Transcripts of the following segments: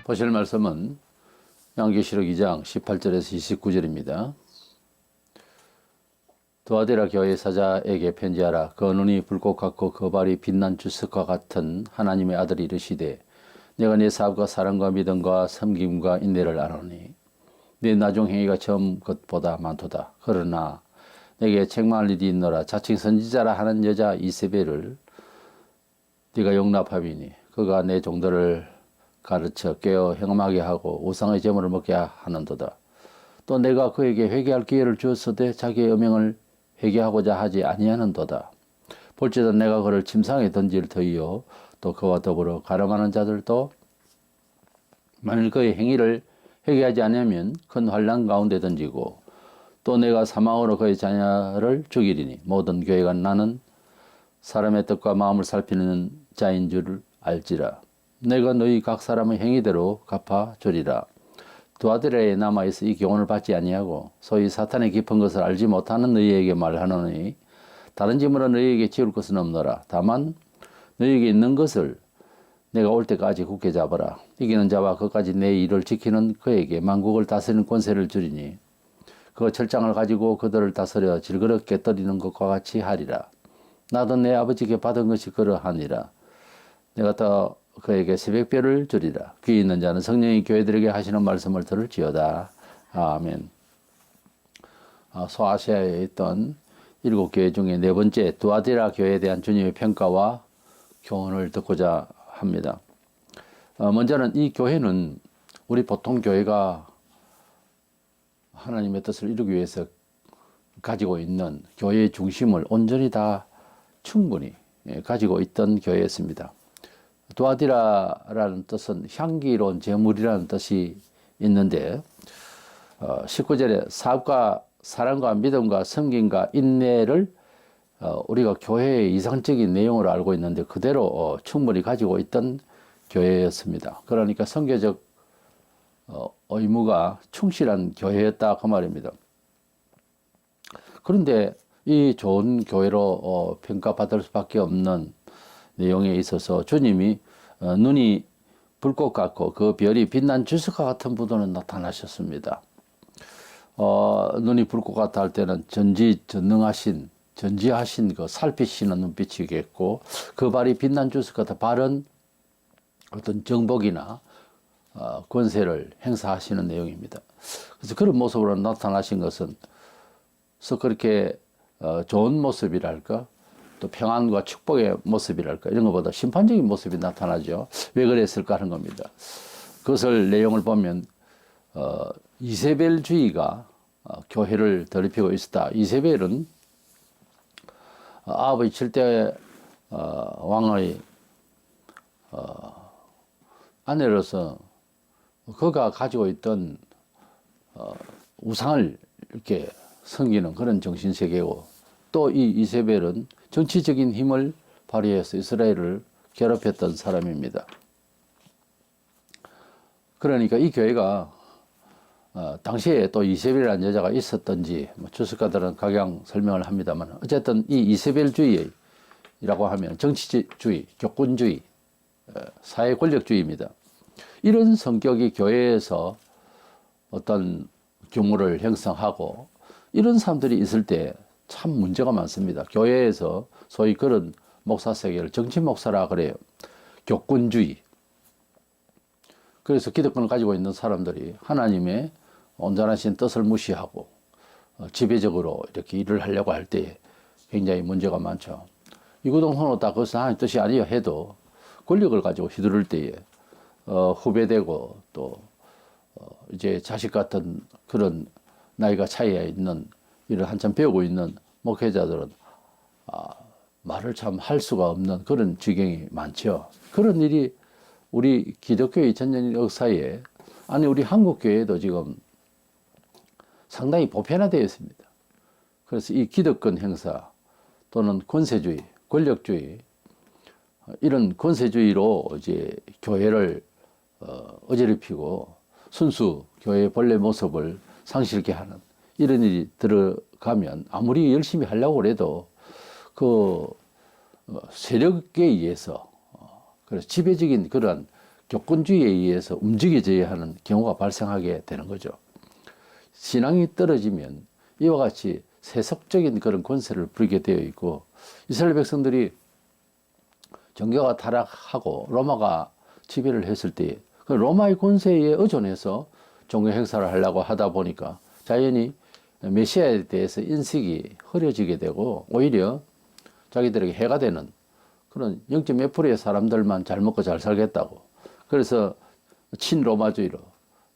보실 말씀은 요한계시록 2장 18절에서 29절입니다. 두아디라 교회 사자에게 편지하라. 그 눈이 불꽃 같고 그 발이 빛난 주석과 같은 하나님의 아들이 이르시되 내가 네 사업과 사랑과 믿음과 섬김과 인내를 아노니 네 나중 행위가 처음 것보다 많도다. 그러나 내게 책망할 일이 있노라. 자칭 선지자라 하는 여자 이세벨을 네가 용납하비니 그가 내 종들을 가르쳐 깨어 행음하게 하고 우상의 제물을 먹게 하는도다. 또 내가 그에게 회개할 기회를 주었으되 자기의 음행을 회개하고자 하지 아니하는도다. 볼지도 내가 그를 침상에 던질 터이요 또 그와 더불어 가늠하는 자들도 만일 그의 행위를 회개하지 않으면 큰 환난 가운데 던지고 또 내가 사망으로 그의 자녀를 죽이리니 모든 교회가 나는 사람의 뜻과 마음을 살피는 자인 줄 알지라. 내가 너희 각 사람의 행위대로 갚아주리라. 두아디라에 남아있어 이 교훈을 받지 아니하고 소위 사탄의 깊은 것을 알지 못하는 너희에게 말하노니 다른 짐으로 너희에게 지울 것은 없노라. 다만 너희에게 있는 것을 내가 올 때까지 굳게 잡아라. 이기는 자와 그까지 내 일을 지키는 그에게 만국을 다스리는 권세를 주리니 그 철장을 가지고 그들을 다스려 질그릇 깨뜨리는 것과 같이 하리라. 나도 내 아버지께 받은 것이 그러하니라. 내가 또 그에게 새벽별을 주리라. 귀 있는 자는 성령이 교회들에게 하시는 말씀을 들을지어다. 아멘. 소아시아에 있던 7교회 중에 네 번째 두아디라 교회에 대한 주님의 평가와 교훈을 듣고자 합니다. 먼저는 이 교회는 우리 보통 교회가 하나님의 뜻을 이루기 위해서 가지고 있는 교회의 중심을 온전히 다 충분히 가지고 있던 교회였습니다. 두아디라라는 뜻은 향기로운 제물이라는 뜻이 있는데 19절에 사업과 사랑과 믿음과 섬김과 인내를 우리가 교회의 이상적인 내용으로 알고 있는데 그대로 충분히 가지고 있던 교회였습니다. 그러니까 선교적 의무가 충실한 교회였다 그 말입니다. 그런데 이 좋은 교회로 평가받을 수밖에 없는 내용에 있어서 주님이 눈이 불꽃 같고 그 별이 빛난 주석과 같은 부도는 나타나셨습니다. 눈이 불꽃 같아 할 때는 전지하신 그 살피시는 눈빛이겠고 그 발이 빛난 주석 같아 발은 어떤 정복이나 권세를 행사하시는 내용입니다. 그래서 그런 모습으로 나타나신 것은 그렇게 좋은 모습이랄까 또 평안과 축복의 모습이랄까 이런 것보다 심판적인 모습이 나타나죠. 왜 그랬을까 하는 겁니다. 그것을 내용을 보면 이세벨주의가 교회를 더럽히고 있었다. 이세벨은 아합의 7대 왕의 아내로서 그가 가지고 있던 우상을 이렇게 섬기는 그런 정신세계고 또 이 이세벨은 정치적인 힘을 발휘해서 이스라엘을 괴롭혔던 사람입니다. 그러니까 이 교회가 당시에 또 이세벨이라는 여자가 있었던지 주석가들은 각양 설명을 합니다만 어쨌든 이 이세벨주의라고 하면 정치주의, 교권주의, 사회 권력주의입니다. 이런 성격이 교회에서 어떤 규모를 형성하고 이런 사람들이 있을 때 참 문제가 많습니다. 교회에서 소위 그런 목사 세계를 정치 목사라 그래요. 교권주의. 그래서 기득권을 가지고 있는 사람들이 하나님의 온전하신 뜻을 무시하고 지배적으로 이렇게 일을 하려고 할 때 굉장히 문제가 많죠. 이구동성으로 다 그것은 하나님의 뜻이 아니야 해도 권력을 가지고 휘두를 때에 후배되고 또 이제 자식 같은 그런 나이가 차이가 있는 일을 한참 배우고 있는 목회자들은 말을 참 할 수가 없는 그런 지경이 많죠. 그런 일이 우리 기독교 2000년 역사에 아니 우리 한국교회도 지금 상당히 보편화되어 있습니다. 그래서 이 기득권 행사 또는 권세주의, 권력주의 이런 권세주의로 이제 교회를 어지럽히고 순수 교회의 본래 모습을 상실케 하는 이런 일이 들어가면 아무리 열심히 하려고 해도 그 세력에 의해서 그래서 지배적인 그러한 교권주의에 의해서 움직여져야 하는 경우가 발생하게 되는 거죠. 신앙이 떨어지면 이와 같이 세속적인 그런 권세를 부리게 되어 있고, 이스라엘 백성들이 종교가 타락하고 로마가 지배를 했을 때 그 로마의 권세에 의존해서 종교 행사를 하려고 하다 보니까 자연히 메시아에 대해서 인식이 흐려지게 되고, 오히려 자기들에게 해가 되는 그런 0.몇 프로의 사람들만 잘 먹고 잘 살겠다고, 그래서 친로마주의로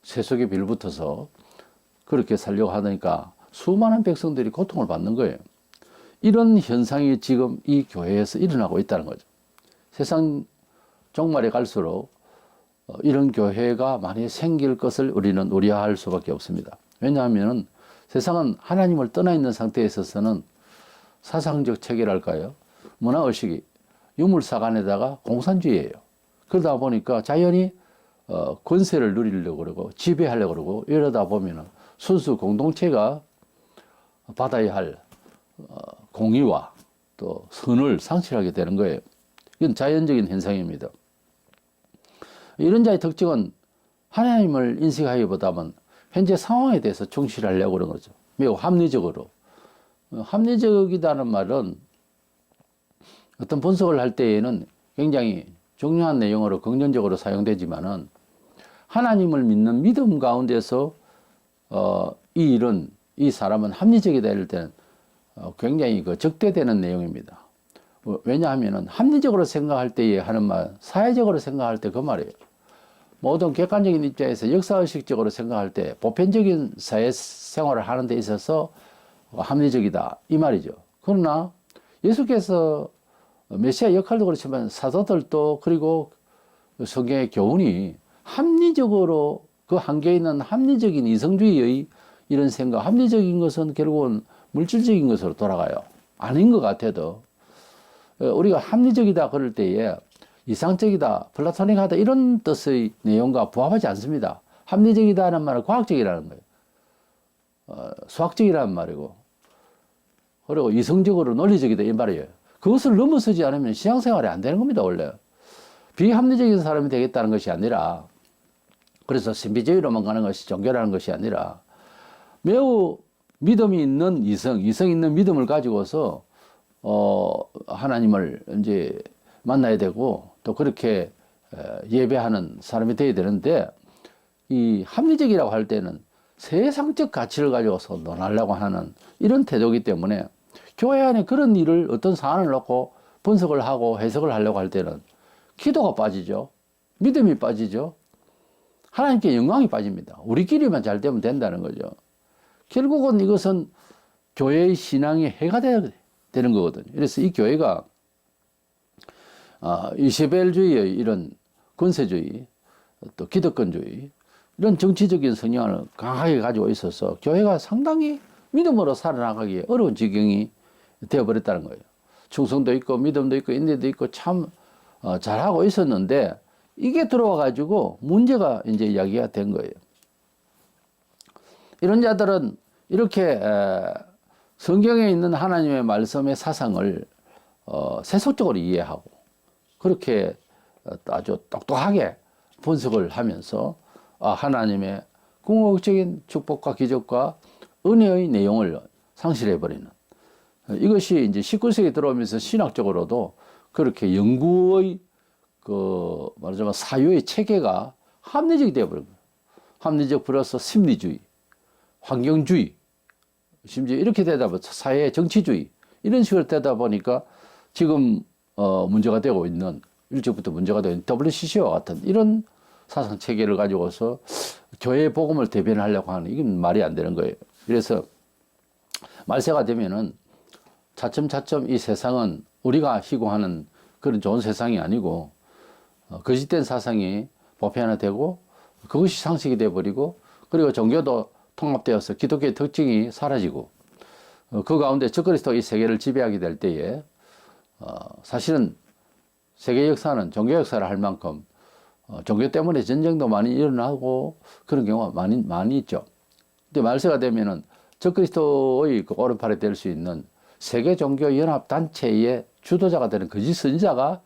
세속에 빌붙어서 그렇게 살려고 하니까 수많은 백성들이 고통을 받는 거예요. 이런 현상이 지금 이 교회에서 일어나고 있다는 거죠. 세상 종말에 갈수록 이런 교회가 많이 생길 것을 우리는 우려할 수밖에 없습니다. 왜냐하면 세상은 하나님을 떠나 있는 상태에 있어서는 사상적 체계랄까요? 문화의식이 유물사관에다가 공산주의예요. 그러다 보니까 자연히 권세를 누리려고 그러고 지배하려고 그러고, 이러다 보면 순수 공동체가 받아야 할 공의와 또 선을 상실하게 되는 거예요. 이건 자연적인 현상입니다. 이런 자의 특징은 하나님을 인식하기보다는 현재 상황에 대해서 충실하려고 그런 거죠. 매우 합리적으로. 합리적이다는 말은 어떤 분석을 할 때에는 굉장히 중요한 내용으로 긍정적으로 사용되지만은, 하나님을 믿는 믿음 가운데서 이 사람은 합리적이다 이럴 때는 굉장히 적대되는 내용입니다. 왜냐하면은 합리적으로 생각할 때에 하는 말, 사회적으로 생각할 때 그 말이에요. 모든 객관적인 입장에서 역사의식적으로 생각할 때 보편적인 사회생활을 하는 데 있어서 합리적이다 이 말이죠. 그러나 예수께서 메시아 역할도 그렇지만 사도들도, 그리고 성경의 교훈이 합리적으로 그 한계에 있는 합리적인 이성주의의 이런 생각, 합리적인 것은 결국은 물질적인 것으로 돌아가요. 아닌 것 같아도 우리가 합리적이다 그럴 때에 이상적이다, 플라토닉하다 이런 뜻의 내용과 부합하지 않습니다. 합리적이다는 말은 과학적이라는 거예요. 수학적이라는 말이고, 그리고 이성적으로 논리적이다 이 말이에요. 그것을 넘어서지 않으면 신앙생활이 안 되는 겁니다, 원래. 비합리적인 사람이 되겠다는 것이 아니라, 그래서 신비주의로만 가는 것이 종교라는 것이 아니라, 매우 믿음이 있는 이성 있는 믿음을 가지고서 하나님을 이제 만나야 되고, 또 그렇게 예배하는 사람이 되어야 되는데, 이 합리적이라고 할 때는 세상적 가치를 가지고서 논하려고 하는 이런 태도이기 때문에, 교회 안에 그런 일을 어떤 사안을 놓고 분석을 하고 해석을 하려고 할 때는 기도가 빠지죠. 믿음이 빠지죠. 하나님께 영광이 빠집니다. 우리끼리만 잘 되면 된다는 거죠. 결국은 이것은 교회의 신앙에 해가 되는 거거든요. 그래서 이 교회가 이세벨주의의 이런 권세주의, 또 기득권주의, 이런 정치적인 성향을 강하게 가지고 있어서 교회가 상당히 믿음으로 살아나가기 어려운 지경이 되어버렸다는 거예요. 충성도 있고 믿음도 있고 인내도 있고 참 잘하고 있었는데, 이게 들어와 가지고 문제가 이제 이야기가 된 거예요. 이런 자들은 이렇게 성경에 있는 하나님의 말씀의 사상을 세속적으로 이해하고, 그렇게 아주 똑똑하게 분석을 하면서 하나님의 궁극적인 축복과 기적과 은혜의 내용을 상실해버리는, 이것이 이제 19세기 들어오면서 신학적으로도 그렇게 연구의 말하자면 사유의 체계가 합리적이 되어버린 거예요. 합리적 플러스 심리주의, 환경주의, 심지어 이렇게 되다 보니 사회 정치주의, 이런 식으로 되다 보니까 지금 문제가 되고 있는, 일찍부터 문제가 되고 있는 WCC와 같은 이런 사상 체계를 가지고서 교회 복음을 대변하려고 하는, 이건 말이 안 되는 거예요. 그래서 말세가 되면은 차츰차츰 이 세상은 우리가 희구하는 그런 좋은 세상이 아니고 거짓된 사상이 보편화되고, 그것이 상식이 되어버리고, 그리고 종교도 통합되어서 기독교의 특징이 사라지고, 그 가운데 적그리스도가 이 세계를 지배하게 될 때에 사실은 세계 역사는 종교 역사를 할 만큼 종교 때문에 전쟁도 많이 일어나고 그런 경우가 많이 있죠. 근데 말세가 되면은 적그리스도의 오른팔이 될 수 있는 세계 종교 연합 단체의 주도자가 되는 거짓 선지자가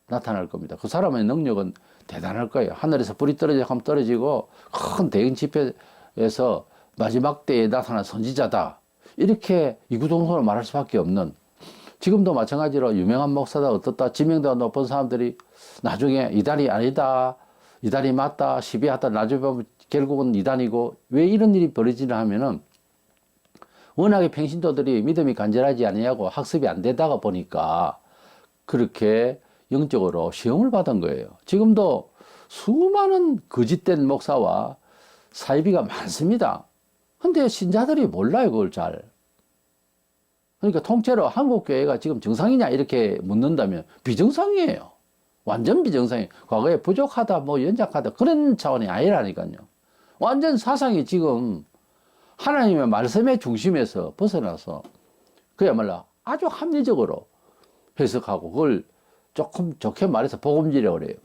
나타날 겁니다. 그 사람의 능력은 대단할 거예요. 하늘에서 불이 떨어지면 떨어지고 큰 대형 집회에서 마지막 때에 나타난 선지자다. 이렇게 이구동성으로 말할 수밖에 없는, 지금도 마찬가지로 유명한 목사다 어떻다 지명도가 높은 사람들이 나중에 이단이 아니다, 이단이 맞다, 시비하다, 나중에 보면 결국은 이단이고, 왜 이런 일이 벌어지나 하면은 워낙에 평신도들이 믿음이 간절하지 아니하고 학습이 안 되다가 보니까 그렇게 영적으로 시험을 받은 거예요. 지금도 수많은 거짓된 목사와 사이비가 많습니다. 근데 신자들이 몰라요, 그걸 잘. 그러니까 통째로 한국교회가 지금 정상이냐 이렇게 묻는다면 비정상이에요. 완전 비정상이에요. 과거에 부족하다, 뭐 연약하다 그런 차원이 아니라니까요. 완전 사상이 지금 하나님의 말씀의 중심에서 벗어나서 그야말로 아주 합리적으로 해석하고, 그걸 조금 좋게 말해서 복음주의라고 그래요.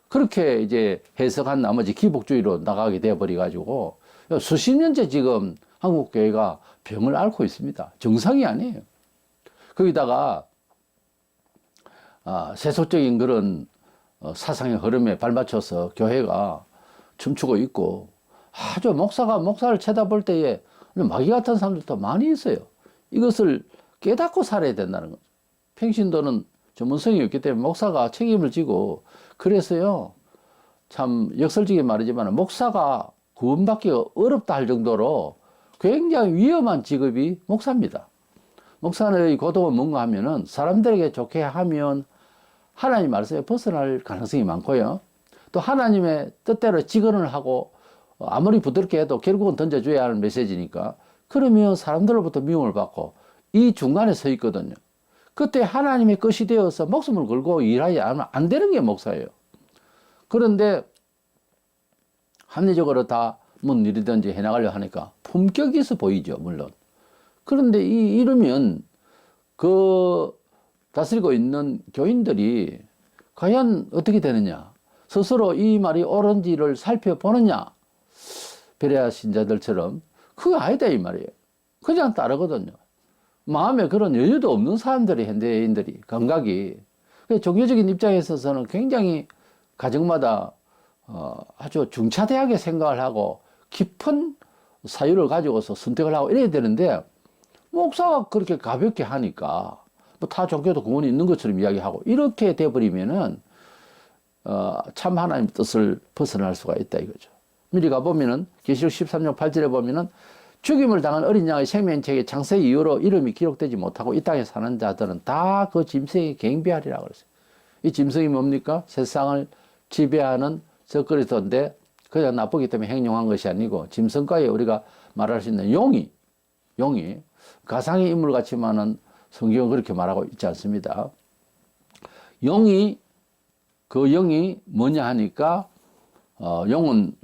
그렇게 이제 해석한 나머지 기복주의로 나가게 되어버려가지고 수십 년째 지금 한국교회가 병을 앓고 있습니다. 정상이 아니에요. 거기다가 세속적인 그런 사상의 흐름에 발맞춰서 교회가 춤추고 있고, 아주 목사를 쳐다볼 때에 마귀 같은 사람들도 많이 있어요. 이것을 깨닫고 살아야 된다는 거죠. 평신도는 전문성이 없기 때문에 목사가 책임을 지고, 그래서요, 참 역설적인 말이지만 목사가 구원받기가 어렵다 할 정도로 굉장히 위험한 직업이 목사입니다. 목사의 고독은 뭔가 하면은 사람들에게 좋게 하면 하나님 말씀에 벗어날 가능성이 많고요. 또 하나님의 뜻대로 직언을 하고 아무리 부드럽게 해도 결국은 던져줘야 하는 메시지니까, 그러면 사람들로부터 미움을 받고 이 중간에 서 있거든요. 그때 하나님의 것이 되어서 목숨을 걸고 일하지 않으면 안 되는 게 목사예요. 그런데 합리적으로 다 뭔 일이든지 해나가려 하니까 품격이 있어 보이죠, 물론. 그런데 이러면 그 다스리고 있는 교인들이 과연 어떻게 되느냐, 스스로 이 말이 옳은지를 살펴보느냐. 베레아 신자들처럼 그거 아니다 이 말이에요. 그냥 따르거든요. 마음에 그런 여유도 없는 사람들이, 현대인들이 감각이, 종교적인 입장에 있어서는 굉장히 가정마다 아주 중차대하게 생각을 하고 깊은 사유를 가지고서 선택을 하고 이래야 되는데, 목사가 그렇게 가볍게 하니까 뭐 타 종교도 구원이 있는 것처럼 이야기하고 이렇게 돼버리면은 참 하나님 뜻을 벗어날 수가 있다 이거죠. 미리 가보면은 계시록 13장 8절에 보면은 죽임을 당한 어린 양의 생명책에 창세 이후로 이름이 기록되지 못하고 이 땅에 사는 자들은 다 그 짐승에 경배하리라 그랬어요. 이 짐승이 뭡니까? 세상을 지배하는 적그리스도인데, 그냥 나쁘기 때문에 행용한 것이 아니고 짐승과에 우리가 말할 수 있는 용이 가상의 인물 같지만은 성경은 그렇게 말하고 있지 않습니다. 그 영이 뭐냐 하니까 용은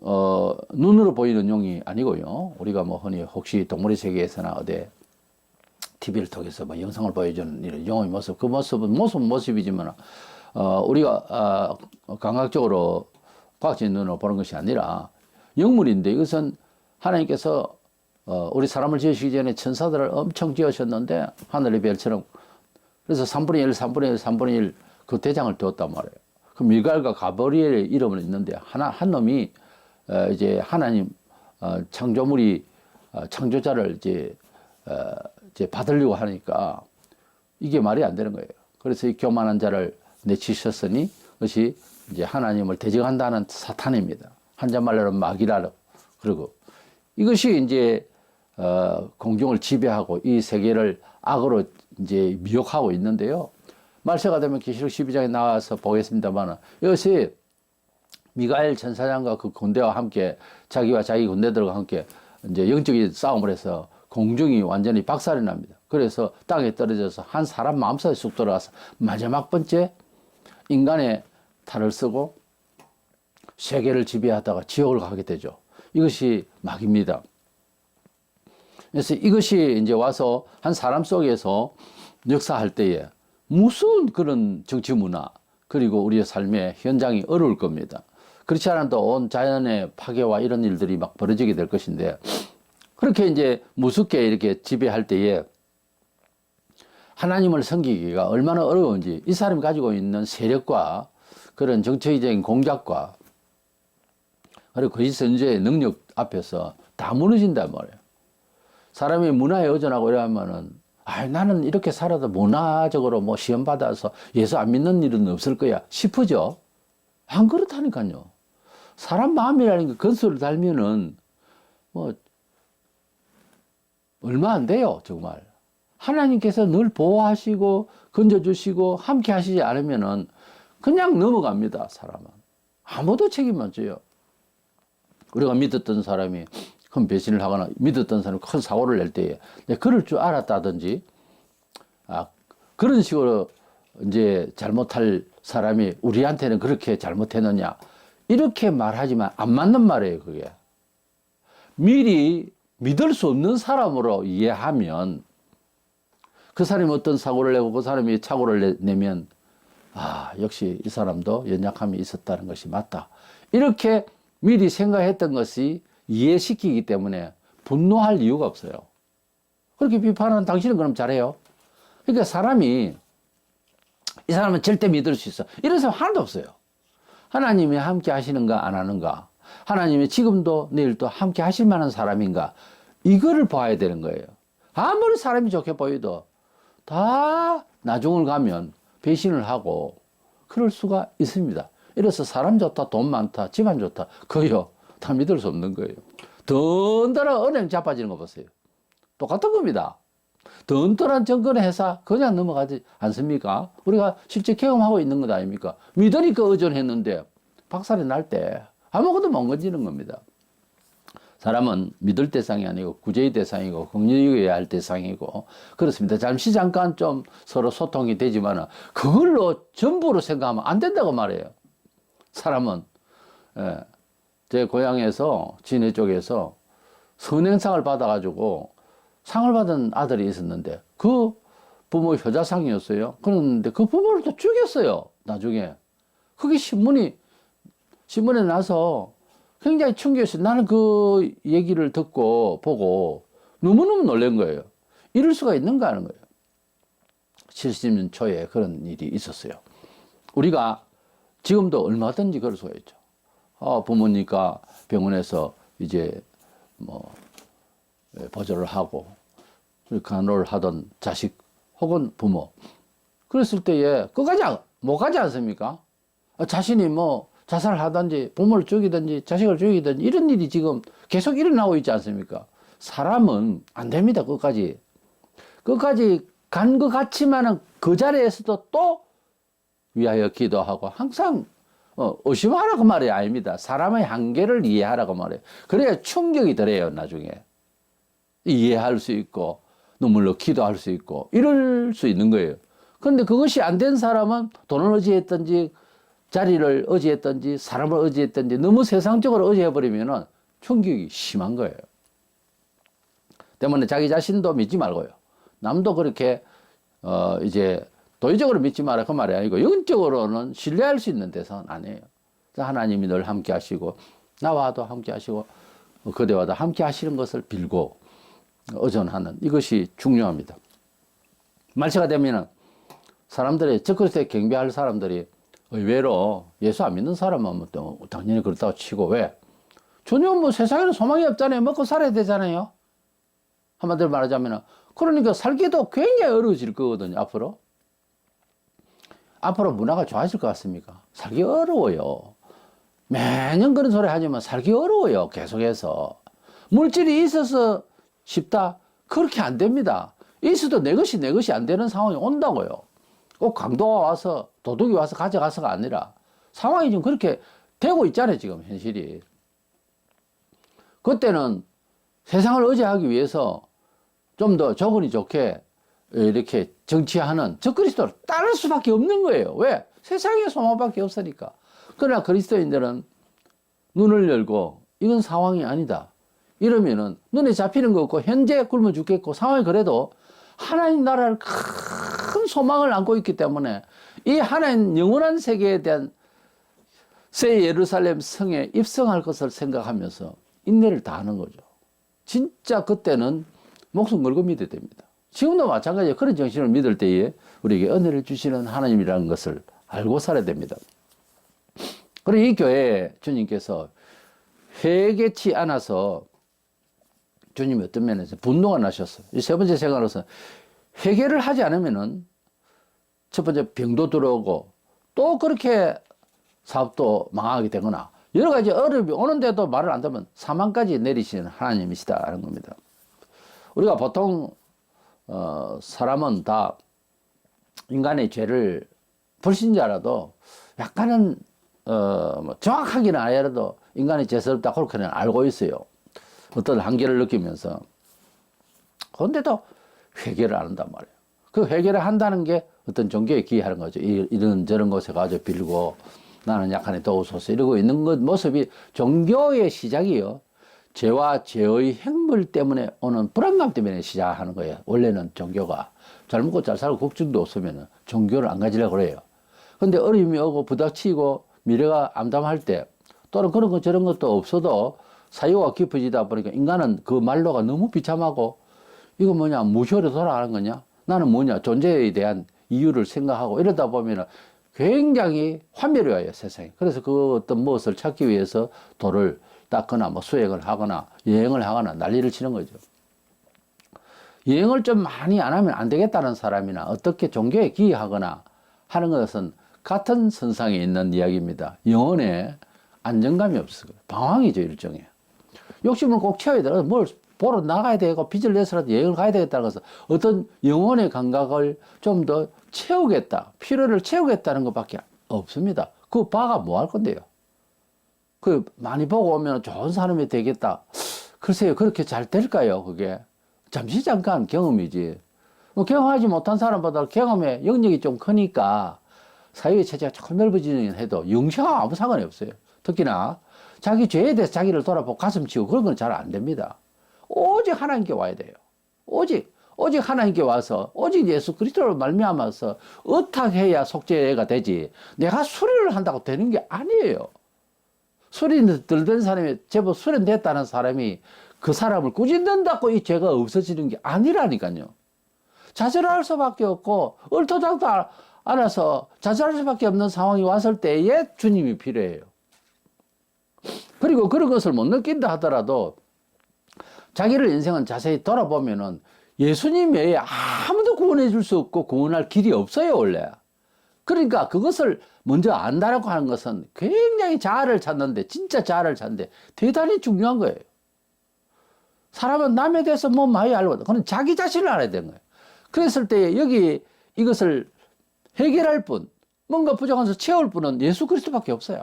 눈으로 보이는 용이 아니고요. 우리가 뭐 흔히 혹시 동물의 세계에서나 어디 TV를 통해서 뭐 영상을 보여주는 이런 용의 모습, 그 모습은 모습이지만 우리가 감각적으로 과학적인 눈으로 보는 것이 아니라 영물인데, 이것은 하나님께서 우리 사람을 지으시기 전에 천사들을 엄청 지으셨는데 하늘의 별처럼, 그래서 3분의 1, 3분의 1, 3분의 1 그 대장을 두었단 말이에요. 그 미갈과 가브리엘의 이름을 있는데 한 놈이 이제 하나님 창조물이 창조자를 이제 받으려고 하니까 이게 말이 안 되는 거예요. 그래서 이 교만한 자를 내치셨으니 그것이 이제 하나님을 대적한다는 사탄입니다. 한자말로는 마귀라고 그러고, 이것이 이제 공중을 지배하고 이 세계를 악으로 이제 미혹하고 있는데요. 말세가 되면 계시록 12장에 나와서 보겠습니다만, 이것이 미가엘 천사장과 그 군대와 함께 자기와 자기 군대들과 함께 이제 영적인 싸움을 해서 공중이 완전히 박살이 납니다. 그래서 땅에 떨어져서 한 사람 마음속에 쑥 들어가서 마지막 번째 인간의 탈을 쓰고 세계를 지배하다가 지옥을 가게 되죠. 이것이 마귀입니다. 그래서 이것이 이제 와서 한 사람 속에서 역사할 때에 무슨 그런 정치 문화 그리고 우리의 삶의 현장이 어려울 겁니다. 그렇지 않아도 온 자연의 파괴와 이런 일들이 막 벌어지게 될 것인데, 그렇게 이제 무섭게 이렇게 지배할 때에 하나님을 섬기기가 얼마나 어려운지 이 사람이 가지고 있는 세력과 그런 정치적인 공작과 그리고 그 선지의 능력 앞에서 다 무너진단 말이에요. 사람이 문화에 의존하고 이러면은 나는 이렇게 살아도 문화적으로 뭐 시험 받아서 예수 안 믿는 일은 없을 거야 싶어져. 안 그렇다니까요. 사람 마음이라는 게 건수를 달면은 뭐 얼마 안 돼요, 정말. 하나님께서 늘 보호하시고 건져주시고 함께 하시지 않으면은 그냥 넘어갑니다, 사람은. 아무도 책임 안 져요. 우리가 믿었던 사람이 큰 배신을 하거나 믿었던 사람이 큰 사고를 낼 때에 그럴 줄 알았다든지, 그런 식으로 이제 잘못할 사람이 우리한테는 그렇게 잘못했느냐, 이렇게 말하지만 안 맞는 말이에요, 그게. 미리 믿을 수 없는 사람으로 이해하면 그 사람이 어떤 사고를 내고 그 사람이 착오를 내면 역시 이 사람도 연약함이 있었다는 것이 맞다. 이렇게 미리 생각했던 것이 이해시키기 때문에 분노할 이유가 없어요. 그렇게 비판하는 당신은 그럼 잘해요. 그러니까 사람이 이 사람은 절대 믿을 수 있어. 이런 사람 하나도 없어요. 하나님이 함께 하시는가 안 하는가, 하나님이 지금도 내일도 함께 하실 만한 사람인가, 이거를 봐야 되는 거예요. 아무리 사람이 좋게 보여도 다 나중을 가면 배신을 하고 그럴 수가 있습니다. 이래서 사람 좋다, 돈 많다, 집안 좋다, 그요 다 믿을 수 없는 거예요. 든든한 은행 자빠지는 거 보세요. 똑같은 겁니다. 든든한 정권의 회사 그냥 넘어가지 않습니까? 우리가 실제 경험하고 있는 것 아닙니까? 믿으니까 의존했는데 박살이 날 때 아무것도 못 건지는 겁니다. 사람은 믿을 대상이 아니고 구제의 대상이고 긍휼히 할 대상이고 그렇습니다. 잠깐 좀 서로 소통이 되지만 그걸로 전부로 생각하면 안 된다고 말해요. 사람은 제 고향에서 진해 쪽에서 선행상을 받아가지고 상을 받은 아들이 있었는데 그 부모 효자상이었어요. 그런데 그 부모를 또 죽였어요, 나중에. 그게 신문에 나서 굉장히 충격이었어요. 나는 그 얘기를 듣고 보고 너무너무 놀란 거예요. 이럴 수가 있는가 하는 거예요. 70년 초에 그런 일이 있었어요. 우리가 지금도 얼마든지 그럴 수가 있죠. 부모니까 병원에서 이제 뭐 보조를 하고 간호를 하던 자식 혹은 부모, 그랬을 때에 끝까지 못 가지 않습니까? 자신이 뭐 자살을 하든지 부모를 죽이든지 자식을 죽이든지 이런 일이 지금 계속 일어나고 있지 않습니까? 사람은 안 됩니다. 끝까지 간 것 같지만은 그 자리에서도 또 위하여 기도하고 항상 의심하라고 말이 아닙니다. 사람의 한계를 이해하라고 말해요. 그래야 충격이 덜해요, 나중에. 이해할 수 있고 눈물로 기도할 수 있고 이럴 수 있는 거예요. 그런데 그것이 안 된 사람은 돈을 의지했든지 자리를 의지했든지 사람을 의지했든지 너무 세상적으로 의지해버리면 충격이 심한 거예요. 때문에 자기 자신도 믿지 말고요. 남도 그렇게 이제 도의적으로 믿지 마라 그 말이 아니고 영적으로는 신뢰할 수 있는 데서는 아니에요. 하나님이 늘 함께 하시고 나와도 함께 하시고 그대와도 함께 하시는 것을 빌고 의존하는 이것이 중요합니다. 말세가 되면은 사람들이 적그리스도에 경배할 사람들이 의외로 예수 안 믿는 사람은 또 당연히 그렇다고 치고, 왜? 전혀 뭐 세상에는 소망이 없잖아요. 먹고 살아야 되잖아요. 한마디로 말하자면 그러니까 살기도 굉장히 어려워질 거거든요. 앞으로 문화가 좋아질 것 같습니까? 살기 어려워요. 매년 그런 소리 하지만 살기 어려워요. 계속해서. 물질이 있어서 쉽다? 그렇게 안 됩니다. 있어도 내 것이 안 되는 상황이 온다고요. 꼭 강도가 와서 도둑이 와서 가져가서가 아니라 상황이 지금 그렇게 되고 있잖아요. 지금 현실이. 그때는 세상을 의지하기 위해서 좀 더 조건이 좋게 이렇게 정치하는 적그리스도를 따를 수밖에 없는 거예요. 왜? 세상에 소망밖에 없으니까. 그러나 그리스도인들은 눈을 열고 이건 상황이 아니다. 이러면은 눈에 잡히는 거 없고 현재 굶어 죽겠고 상황이 그래도 하나님 나라를 큰 소망을 안고 있기 때문에 이 하나님 영원한 세계에 대한 새 예루살렘 성에 입성할 것을 생각하면서 인내를 다하는 거죠. 진짜 그때는 목숨 걸고 믿어야 됩니다. 지금도 마찬가지예요. 그런 정신을 믿을 때에 우리에게 은혜를 주시는 하나님이라는 것을 알고 살아야 됩니다. 그리고 이 교회에 주님께서 회개치 않아서 주님이 어떤 면에서 분노가 나셨어요. 이 세 번째 생각으로서 회개를 하지 않으면은 첫 번째 병도 들어오고 또 그렇게 사업도 망하게 되거나 여러 가지 어려움이 오는데도 말을 안 듣면 사망까지 내리시는 하나님이시다라는 겁니다. 우리가 보통 사람은 다 인간의 죄를 불신자라도 약간은 뭐 정확하게는 아니라도 인간의 죄스럽다 그렇게는 알고 있어요. 어떤 한계를 느끼면서. 그런데도 회개를 안 한단 말이에요. 그 회개를 한다는 게 어떤 종교에 기여하는 거죠. 이런 저런 곳에 가서 빌고 나는 약하니 도우소서 이러고 있는 것 모습이 종교의 시작이요. 죄와 죄의 행물 때문에 오는 불안감 때문에 시작하는 거예요. 원래는 종교가 잘 먹고 잘 살고 걱정도 없으면 종교를 안 가지려고 그래요. 근데 어려움이 오고 부닥치고 미래가 암담할 때 또는 그런 것 저런 것도 없어도 사유가 깊어지다 보니까 인간은 그 말로가 너무 비참하고 이거 뭐냐 무효로 돌아가는 거냐 나는 뭐냐 존재에 대한 이유를 생각하고 이러다 보면 굉장히 환멸해요 세상에. 그래서 그 어떤 무엇을 찾기 위해서 돌을 닦거나 뭐 수행을 하거나 여행을 하거나 난리를 치는 거죠. 여행을 좀 많이 안 하면 안 되겠다는 사람이나 어떻게 종교에 기여하거나 하는 것은 같은 선상에 있는 이야기입니다. 영혼에 안정감이 없어요. 방황이죠, 일종의. 욕심을 꼭 채워야 돼. 뭘 보러 나가야 되고 빚을 내서라도 여행을 가야 되겠다는 것은 어떤 영혼의 감각을 좀 더 채우겠다, 필요를 채우겠다는 것밖에 없습니다. 그 바가 뭐 할 건데요? 그 많이 보고 오면 좋은 사람이 되겠다. 글쎄요, 그렇게 잘 될까요, 그게? 잠시 잠깐 경험이지. 뭐 경험하지 못한 사람보다 경험의 영역이 좀 크니까 사회의 체제가 조금 넓어지긴 해도 영생하고 아무 상관이 없어요. 특히나 자기 죄에 대해서 자기를 돌아보고 가슴 치고 그런 건 잘 안 됩니다. 오직 하나님께 와야 돼요. 오직 하나님께 와서 오직 예수 그리스도를 말미암아서 어떻게 해야 속죄가 되지. 내가 수리를 한다고 되는 게 아니에요. 수리 들된 사람이 제법 수련됐다는 사람이 그 사람을 꾸짖는다고 이 죄가 없어지는 게 아니라니까요. 자절할 수밖에 없고 얼토당도 알아서 자절할 수밖에 없는 상황이 왔을 때에 주님이 필요해요. 그리고 그런 것을 못 느낀다 하더라도 자기를 인생은 자세히 돌아보면은 예수님 외에 아무도 구원해 줄 수 없고 구원할 길이 없어요, 원래. 그러니까 그것을 먼저 안다라고 하는 것은 굉장히 자아를 찾는데, 진짜 자아를 찾는데 대단히 중요한 거예요. 사람은 남에 대해서 뭐 많이 알고, 그건 자기 자신을 알아야 되는 거예요. 그랬을 때 여기 이것을 해결할 분, 뭔가 부족한 것을 채울 분은 예수 그리스도밖에 없어요.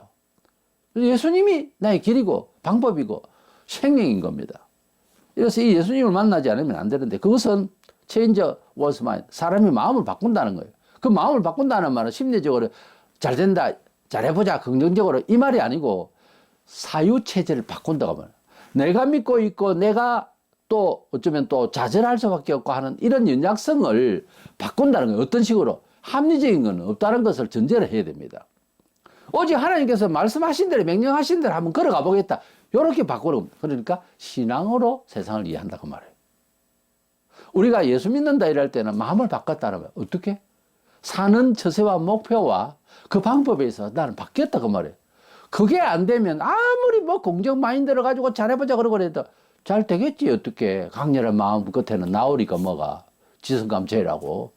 예수님이 나의 길이고 방법이고 생명인 겁니다. 그래서 이 예수님을 만나지 않으면 안 되는데 그것은 change one's mind. 사람이 마음을 바꾼다는 거예요. 그 마음을 바꾼다는 말은 심리적으로 잘 된다, 잘해보자, 긍정적으로 이 말이 아니고 사유체제를 바꾼다고 말해요. 내가 믿고 있고 내가 또 어쩌면 또 좌절할 수밖에 없고 하는 이런 연약성을 바꾼다는 거예요. 어떤 식으로? 합리적인 건 없다는 것을 전제를 해야 됩니다. 오직 하나님께서 말씀하신 대로 명령하신 대로 한번 걸어가 보겠다. 이렇게 바꾸는 겁니다. 그러니까 신앙으로 세상을 이해한다고 말해요. 우리가 예수 믿는다 이럴 때는 마음을 바꿨다는 거예요. 어떻게? 사는 처세와 목표와 그 방법에 있어서 나는 바뀌었다고 말해요. 그게 안 되면 아무리 뭐 공정 마인드를 가지고 잘해보자 그러고 해도 잘 되겠지 어떻게. 강렬한 마음 끝에는 나오니까 뭐가 지성감체라고.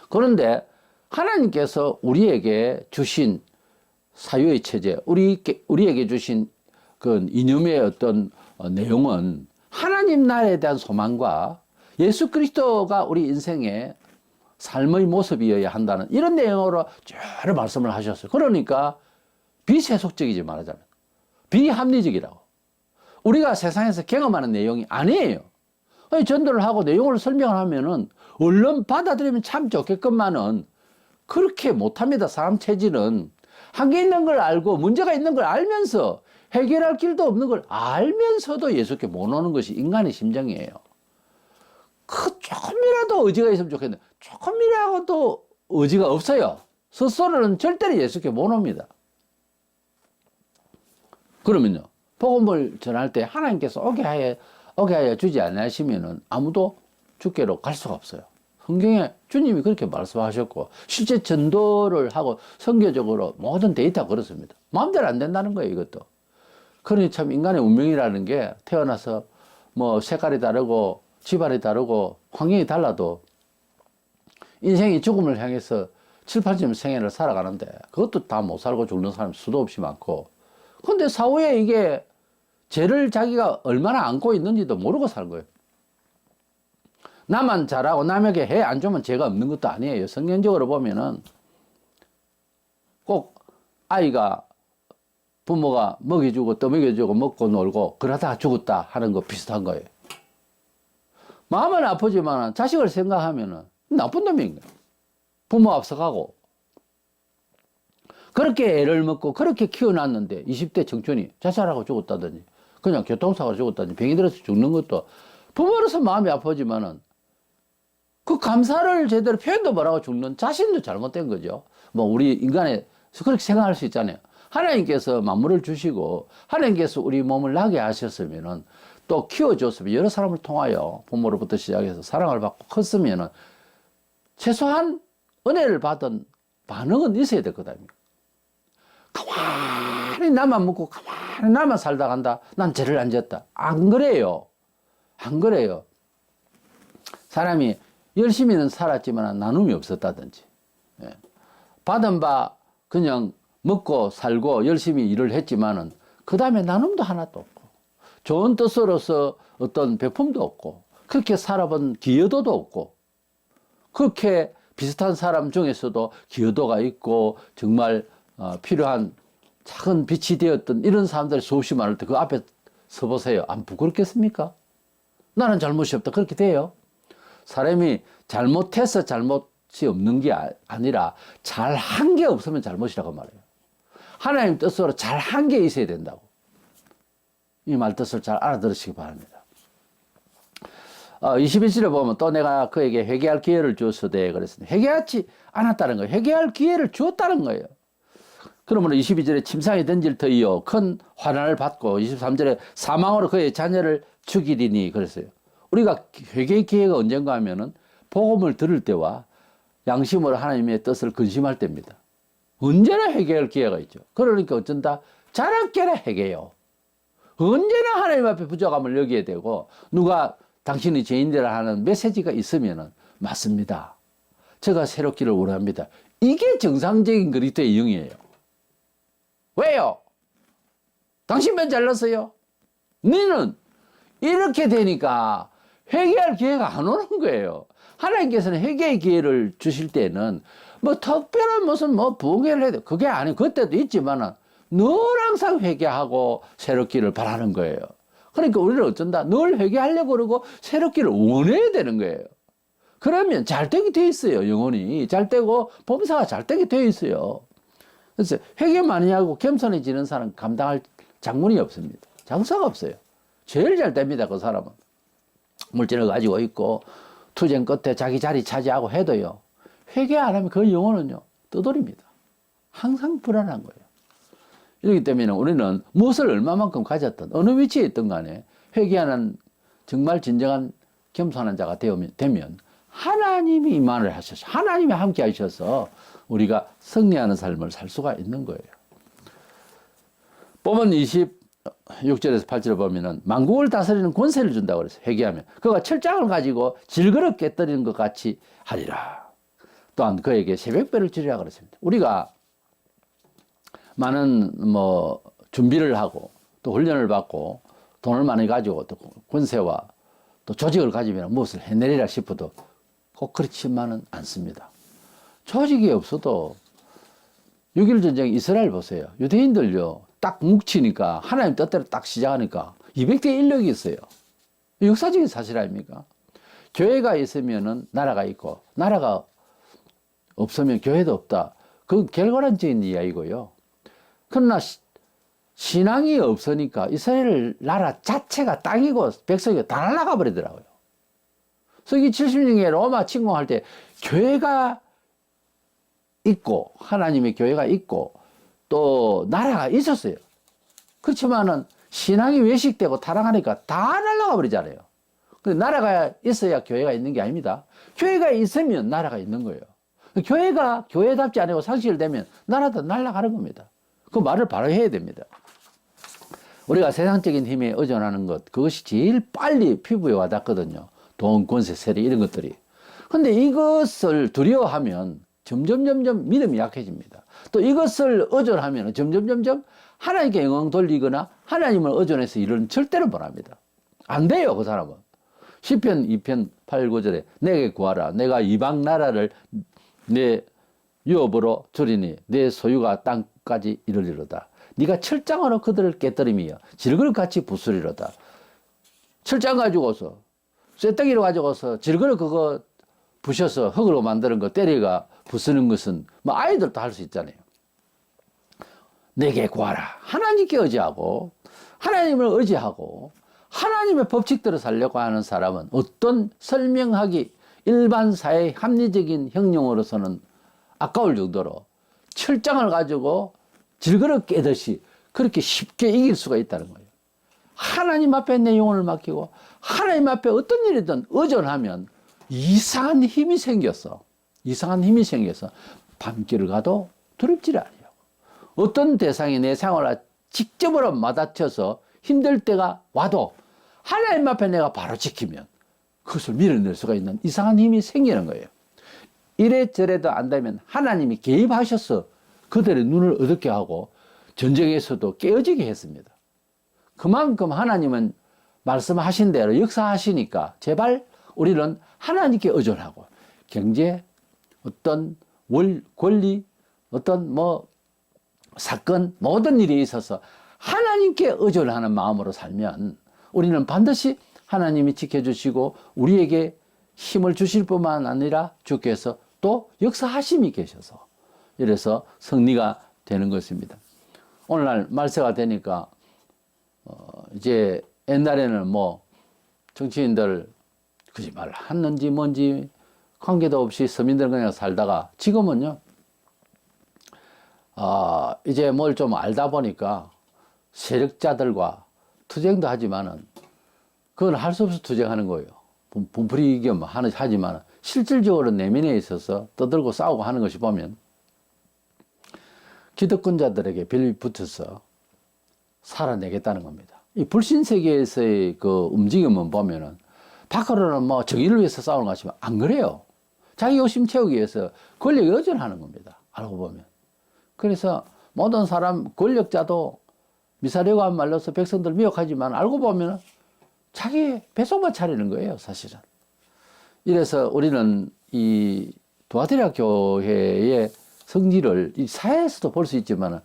그런데 하나님께서 우리에게 주신 사유의 체제, 우리에게 주신 그 이념의 어떤 내용은 하나님 나라에 대한 소망과 예수 그리스도가 우리 인생의 삶의 모습이어야 한다는 이런 내용으로 여러 말씀을 하셨어요. 그러니까 비세속적이지 말하자면 비합리적이라고. 우리가 세상에서 경험하는 내용이 아니에요. 전도를 하고 내용을 설명을 하면은 얼른 받아들이면 참 좋겠건만은 그렇게 못합니다. 사람 체질은 한계 있는 걸 알고 문제가 있는 걸 알면서 해결할 길도 없는 걸 알면서도 예수께 못 오는 것이 인간의 심정이에요. 그 조금이라도 의지가 있으면 좋겠는데 조금이라도 의지가 없어요. 스스로는 절대로 예수께 못 옵니다. 그러면요, 복음을 전할 때 하나님께서 오게 하여 주지 않으시면은 아무도 주께로 갈 수가 없어요. 성경에 주님이 그렇게 말씀하셨고 실제 전도를 하고 선교적으로 모든 데이터가 그렇습니다. 마음대로 안 된다는 거예요, 이것도. 그러니 참 인간의 운명이라는 게 태어나서 뭐 색깔이 다르고 집안이 다르고 환경이 달라도 인생이 죽음을 향해서 7, 80년 생애를 살아가는데 그것도 다 못 살고 죽는 사람이 수도 없이 많고, 근데 사후에 이게 죄를 자기가 얼마나 안고 있는지도 모르고 사는 거예요. 나만 잘하고 남에게 해 안 주면 죄가 없는 것도 아니에요. 성경적으로 보면은 꼭 아이가 부모가 먹여주고 떠먹여주고 먹고 놀고 그러다가 죽었다 하는 거 비슷한 거예요. 마음은 아프지만 자식을 생각하면은 나쁜 놈인 거예요. 부모 앞서가고 그렇게 애를 먹고 그렇게 키워놨는데 20대 청춘이 자살하고 죽었다든지 그냥 교통사고로 죽었다든지 병이 들어서 죽는 것도 부모로서 마음이 아프지만은 그 감사를 제대로 표현도 못하고 죽는 자신도 잘못된 거죠. 뭐 우리 인간에 그렇게 생각할 수 있잖아요. 하나님께서 만물을 주시고 하나님께서 우리 몸을 나게 하셨으면은 또 키워줬으면 여러 사람을 통하여 부모로부터 시작해서 사랑을 받고 컸으면은 최소한 은혜를 받은 반응은 있어야 될 거다. 가만히 나만 먹고 가만히 나만 살다 간다. 난 죄를 안 지었다. 안 그래요. 안 그래요. 사람이 열심히는 살았지만 나눔이 없었다든지, 받은 바 그냥 먹고 살고 열심히 일을 했지만은 그 다음에 나눔도 하나도 없고 좋은 뜻으로서 어떤 배품도 없고 그렇게 살아본 기여도도 없고, 그렇게 비슷한 사람 중에서도 기여도가 있고 정말 필요한 작은 빛이 되었던 이런 사람들이 수없이 많을 때 그 앞에 서보세요. 안 부끄럽겠습니까? 나는 잘못이 없다. 그렇게 돼요. 사람이 잘못해서 잘못이 없는 게 아니라 잘한 게 없으면 잘못이라고 말해요. 하나님 뜻으로 잘한 게 있어야 된다고. 이 말 뜻을 잘 알아들으시기 바랍니다. 21절에 보면 또 내가 그에게 회개할 기회를 주었으되 그랬습니다. 회개하지 않았다는 거예요. 회개할 기회를 주었다는 거예요. 그러므로 22절에 침상에 던질 터이요 큰 환난을 받고 23절에 사망으로 그의 자녀를 죽이리니 그랬어요. 우리가 회개의 기회가 언젠가 하면은 복음을 들을 때와 양심으로 하나님의 뜻을 근심할 때입니다. 언제나 회개할 기회가 있죠. 그러니까 어쩐다 자랑깨나 회개요. 언제나 하나님 앞에 부족함을 여기게 되고 누가 당신이 죄인이라 하는 메시지가 있으면은 맞습니다. 제가 새롭기를 원합니다. 이게 정상적인 그리스도의 영이에요. 왜요? 당신만 잘났어요? 너는 이렇게 되니까 회개할 기회가 안 오는 거예요. 하나님께서는 회개의 기회를 주실 때는 뭐 특별한 무슨 뭐 부흥회를 해야 돼. 그게 아니고 그때도 있지만은 늘 항상 회개하고 새롭기를 바라는 거예요. 그러니까 우리는 어쩐다. 늘 회개하려고 그러고 새롭기를 원해야 되는 거예요. 그러면 잘 되게 돼 있어요. 영혼이 잘 되고 범사가 잘 되게 돼 있어요. 그래서 회개 많이 하고 겸손해지는 사람 감당할 장문이 없습니다. 장사가 없어요. 제일 잘 됩니다. 그 사람은. 물질을 가지고 있고 투쟁 끝에 자기 자리 차지하고 해도요. 회개 안 하면 그 영혼은요. 떠돌입니다. 항상 불안한 거예요. 이렇기 때문에 우리는 무엇을 얼마만큼 가졌든 어느 위치에 있든 간에 회개하는 정말 진정한 겸손한 자가 되면 하나님이 임한을 하셔서 하나님이 함께 하셔서 우리가 승리하는 삶을 살 수가 있는 거예요. 보면 26절에서 8절을 보면은 만국을 다스리는 권세를 준다고 그랬어요. 회개하면 그가 철장을 가지고 질그릇 깨뜨리는 것 같이 하리라. 또한 그에게 새벽배를 주리라 그랬습니다. 우리가 많은 뭐 준비를 하고 또 훈련을 받고 돈을 많이 가지고 또 권세와 또 조직을 가지면 무엇을 해내리라 싶어도 꼭 그렇지만은 않습니다. 조직이 없어도 6.1 전쟁 이스라엘 보세요. 유대인들요 딱 뭉치니까 하나님 뜻대로 딱 시작하니까 200대 인력이 있어요. 역사적인 사실 아닙니까? 교회가 있으면은 나라가 있고 나라가 없으면 교회도 없다. 그건 결과론적인 이야기고요. 그러나 신앙이 없으니까 이스라엘 나라 자체가 땅이고 백성이 다 날아가 버리더라고요. 서기 70년에 로마 침공할 때 교회가 있고 하나님의 교회가 있고 또 나라가 있었어요. 그렇지만은 신앙이 외식되고 타락하니까 다 날아가 버리잖아요. 근데 나라가 있어야 교회가 있는 게 아닙니다. 교회가 있으면 나라가 있는 거예요. 교회가 교회답지 않고 상실되면 나라도 날아가는 겁니다. 그 말을 바로 해야 됩니다. 우리가 세상적인 힘에 의존하는 것, 그것이 제일 빨리 피부에 와닿거든요. 돈, 권세, 세력 이런 것들이. 근데 이것을 두려워하면 점점 믿음이 약해집니다. 또 이것을 의존하면 점점 하나님께 영광 돌리거나 하나님을 의존해서 일은 절대로 못합니다. 안 돼요, 그 사람은. 시편 2편 8, 9절에 내게 구하라. 내가 이방 나라를 내 유업으로 주리니 내 소유가 땅까지 이르리로다. 네가 철장으로 그들을 깨뜨리며 질그릇같이 부수리로다. 철장 가지고서 쇠떡이로 가지고서 질그릇 그거 부셔서 흙으로 만드는 거 때려가 부수는 것은 뭐 아이들도 할 수 있잖아요. 내게 구하라. 하나님께 의지하고 하나님을 의지하고 하나님의 법칙대로 살려고 하는 사람은 어떤 설명하기 일반 사회 합리적인 형용으로서는 아까울 정도로 철장을 가지고 질그릇 깨듯이 그렇게 쉽게 이길 수가 있다는 거예요. 하나님 앞에 내 영혼을 맡기고 하나님 앞에 어떤 일이든 의존하면 이상한 힘이 생겼어. 이상한 힘이 생겨서 밤길을 가도 두렵지 않아요. 어떤 대상이 내 생활을 직접으로 맞아쳐서 힘들 때가 와도 하나님 앞에 내가 바로 지키면 그것을 밀어낼 수가 있는 이상한 힘이 생기는 거예요. 이래저래도 안 되면 하나님이 개입하셔서 그들의 눈을 어둡게 하고 전쟁에서도 깨어지게 했습니다. 그만큼 하나님은 말씀하신 대로 역사하시니까 제발 우리는 하나님께 의존하고 경제, 어떤 권리, 어떤 사건, 모든 일에 있어서 하나님께 의존하는 마음으로 살면 우리는 반드시 하나님이 지켜주시고 우리에게 힘을 주실 뿐만 아니라 주께서 또 역사하심이 계셔서 이래서 승리가 되는 것입니다. 오늘날 말세가 되니까 이제 옛날에는 정치인들 거짓말을 했는지 뭔지 관계도 없이 서민들 그냥 살다가 지금은요 이제 뭘 좀 알다 보니까 세력자들과 투쟁도 하지만은 그건 할 수 없이 투쟁하는 거예요. 분풀이겸 하지만 실질적으로 내면에 있어서 떠들고 싸우고 하는 것이 보면 기득권자들에게 빌붙어서 살아내겠다는 겁니다. 이 불신 세계에서의 그 움직임은 보면은 밖으로는 정의를 위해서 싸우는 것 같지만 안 그래요. 자기 욕심 채우기 위해서 권력에 의존하는 겁니다. 알고 보면. 그래서 모든 사람 권력자도 미사려고 한 말로서 백성들 미혹하지만 알고 보면 자기 배속만 차리는 거예요, 사실은. 이래서 우리는 이 두아티라 교회의 성질을 이 사회에서도 볼 수 있지만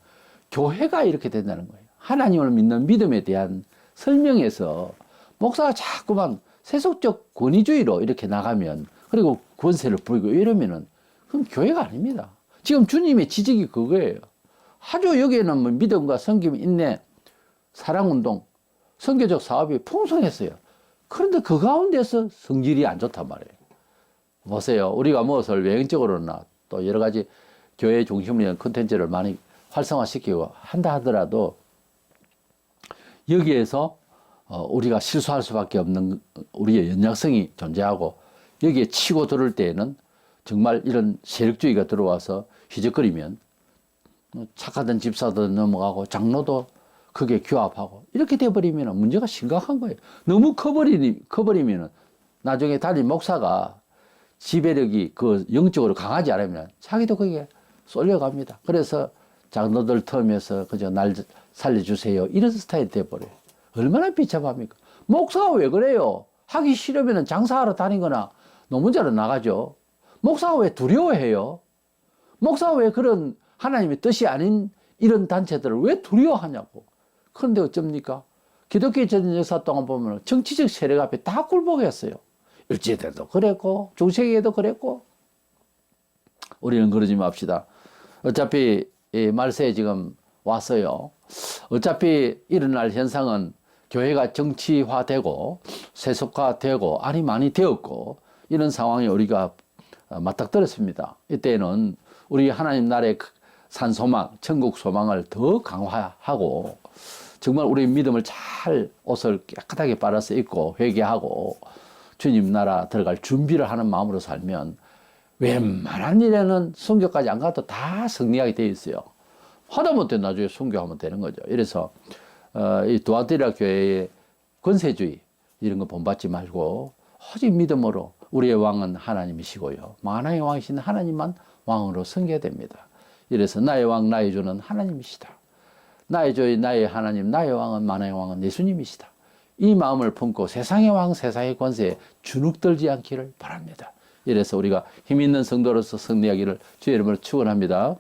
교회가 이렇게 된다는 거예요. 하나님을 믿는 믿음에 대한 설명에서 목사가 자꾸만 세속적 권위주의로 이렇게 나가면 그리고 권세를 부리고 이러면은 그건 교회가 아닙니다. 지금 주님의 지적이 그거예요. 아주 여기에는 믿음과 섬김, 인내, 사랑운동, 선교적 사업이 풍성했어요. 그런데 그 가운데서 성질이 안 좋단 말이에요. 보세요. 우리가 무엇을 외형적으로나 또 여러 가지 교회 중심으로 있는 콘텐츠를 많이 활성화시키고 한다 하더라도 여기에서 우리가 실수할 수밖에 없는 우리의 연약성이 존재하고 여기에 치고 들을 때에는 정말 이런 세력주의가 들어와서 휘적거리면 착하던 집사도 넘어가고 장로도 그게 규합하고 이렇게 돼버리면 문제가 심각한 거예요. 너무 커버리면 나중에 달린 목사가 지배력이 그 영적으로 강하지 않으면 자기도 거기에 쏠려갑니다. 그래서 장로들 틈에서 그저 날 살려주세요. 이런 스타일이 돼버려요. 얼마나 비참합니까? 목사가 왜 그래요? 하기 싫으면 장사하러 다니거나 노문자로 나가죠. 목사가 왜 두려워해요? 목사가 왜 그런 하나님의 뜻이 아닌 이런 단체들을 왜 두려워하냐고. 그런데 어쩝니까? 기독교의 전 역사 동안 보면 정치적 세력 앞에 다 굴복했어요. 일제대도 그랬고 중세기에도 그랬고. 우리는 그러지 맙시다. 어차피 이 말세에 지금 왔어요. 어차피 일어날 현상은 교회가 정치화되고 세속화되고 안이 많이 되었고 이런 상황에 우리가 맞닥뜨렸습니다. 이때는 우리 하나님 나라의 산 소망, 천국 소망을 더 강화하고 정말 우리 믿음을 잘 옷을 깨끗하게 빨아서 입고 회개하고 주님 나라 들어갈 준비를 하는 마음으로 살면 웬만한 일에는 순교까지 안 가도 다 승리하게 되어 있어요. 하다못해 나중에 순교하면 되는 거죠. 이래서 이 두아티라 교회의 권세주의 이런 거 본받지 말고 오직 믿음으로 우리의 왕은 하나님이시고요. 만왕의 왕이신 하나님만 왕으로 섬겨야 됩니다. 이래서 나의 왕 나의 주는 하나님이시다. 나의 주 나의 하나님 나의 왕은 만왕의 왕은 예수님이시다. 이 마음을 품고 세상의 왕 세상의 권세에 주눅들지 않기를 바랍니다. 이래서 우리가 힘 있는 성도로서 승리하기를 주의 이름으로 축원합니다.